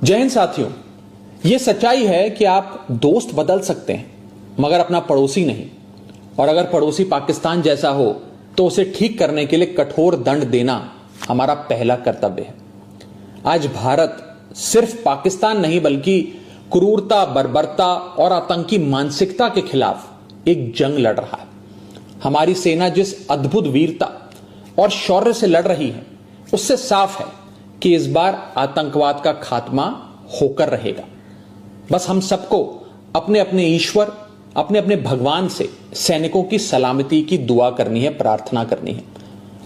जय हिंद साथियों, यह सच्चाई है कि आप दोस्त बदल सकते हैं मगर अपना पड़ोसी नहीं। और अगर पड़ोसी पाकिस्तान जैसा हो तो उसे ठीक करने के लिए कठोर दंड देना हमारा पहला कर्तव्य है। आज भारत सिर्फ पाकिस्तान नहीं बल्कि क्रूरता, बर्बरता और आतंकी मानसिकता के खिलाफ एक जंग लड़ रहा है। हमारी सेना जिस अद्भुत वीरता और शौर्य से लड़ रही है उससे साफ है कि इस बार आतंकवाद का खात्मा होकर रहेगा। बस हम सबको अपने अपने ईश्वर, अपने अपने भगवान से सैनिकों की सलामती की दुआ करनी है, प्रार्थना करनी है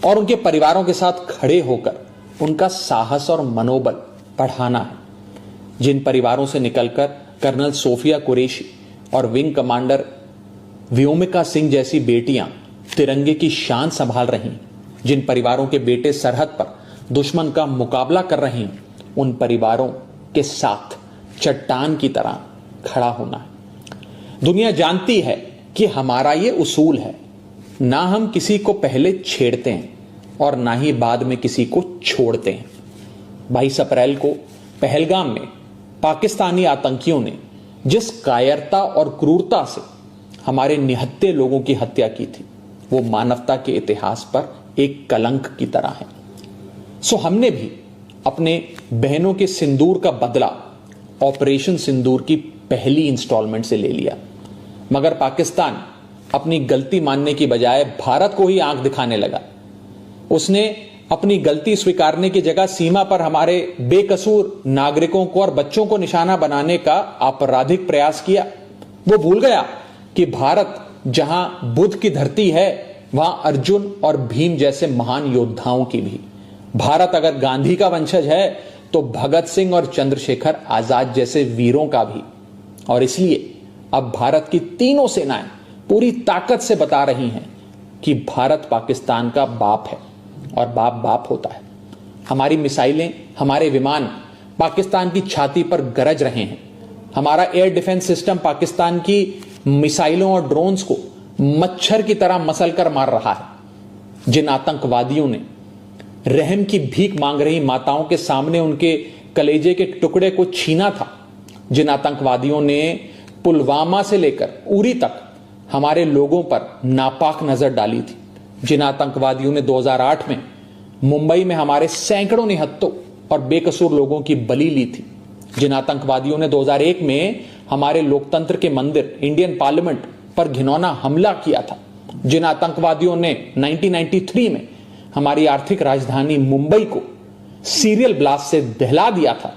और उनके परिवारों के साथ खड़े होकर उनका साहस और मनोबल बढ़ाना है। जिन परिवारों से निकलकर कर्नल सोफिया कुरैशी और विंग कमांडर व्योमिका सिंह जैसी बेटियां तिरंगे की शान संभाल रही हैं, जिन परिवारों के बेटे सरहद पर दुश्मन का मुकाबला कर रहे हैं, उन परिवारों के साथ चट्टान की तरह खड़ा होना है। दुनिया जानती है कि हमारा ये उसूल है, ना हम किसी को पहले छेड़ते हैं और ना ही बाद में किसी को छोड़ते हैं। 22 अप्रैल को पहलगाम में पाकिस्तानी आतंकियों ने जिस कायरता और क्रूरता से हमारे निहत्थे लोगों की हत्या की थी, वो मानवता के इतिहास पर एक कलंक की तरह है। सो हमने भी अपने बहनों के सिंदूर का बदला ऑपरेशन सिंदूर की पहली इंस्टॉलमेंट से ले लिया, मगर पाकिस्तान अपनी गलती मानने की बजाय भारत को ही आंख दिखाने लगा। उसने अपनी गलती स्वीकारने की जगह सीमा पर हमारे बेकसूर नागरिकों को और बच्चों को निशाना बनाने का आपराधिक प्रयास किया। वो भूल गया कि भारत जहां बुद्ध की धरती है वहां अर्जुन और भीम जैसे महान योद्धाओं की भी। भारत अगर गांधी का वंशज है तो भगत सिंह और चंद्रशेखर आजाद जैसे वीरों का भी। और इसलिए अब भारत की तीनों सेनाएं पूरी ताकत से बता रही हैं कि भारत पाकिस्तान का बाप है और बाप बाप होता है। हमारी मिसाइलें, हमारे विमान पाकिस्तान की छाती पर गरज रहे हैं। हमारा एयर डिफेंस सिस्टम पाकिस्तान की मिसाइलों और ड्रोन्स को मच्छर की तरह मसलकर मार रहा है। जिन आतंकवादियों ने रहम की भीख मांग रही माताओं के सामने उनके कलेजे के टुकड़े को छीना था, जिन आतंकवादियों ने पुलवामा से लेकर उरी तक हमारे लोगों पर नापाक नजर डाली थी, जिन आतंकवादियों ने 2008 में मुंबई में हमारे सैकड़ों निहत्थों और बेकसूर लोगों की बलि ली थी, जिन आतंकवादियों ने 2001 में हमारे लोकतंत्र के मंदिर इंडियन पार्लियामेंट पर घिनौना हमला किया था, जिन आतंकवादियों ने 1993 में हमारी आर्थिक राजधानी मुंबई को सीरियल ब्लास्ट से दहला दिया था,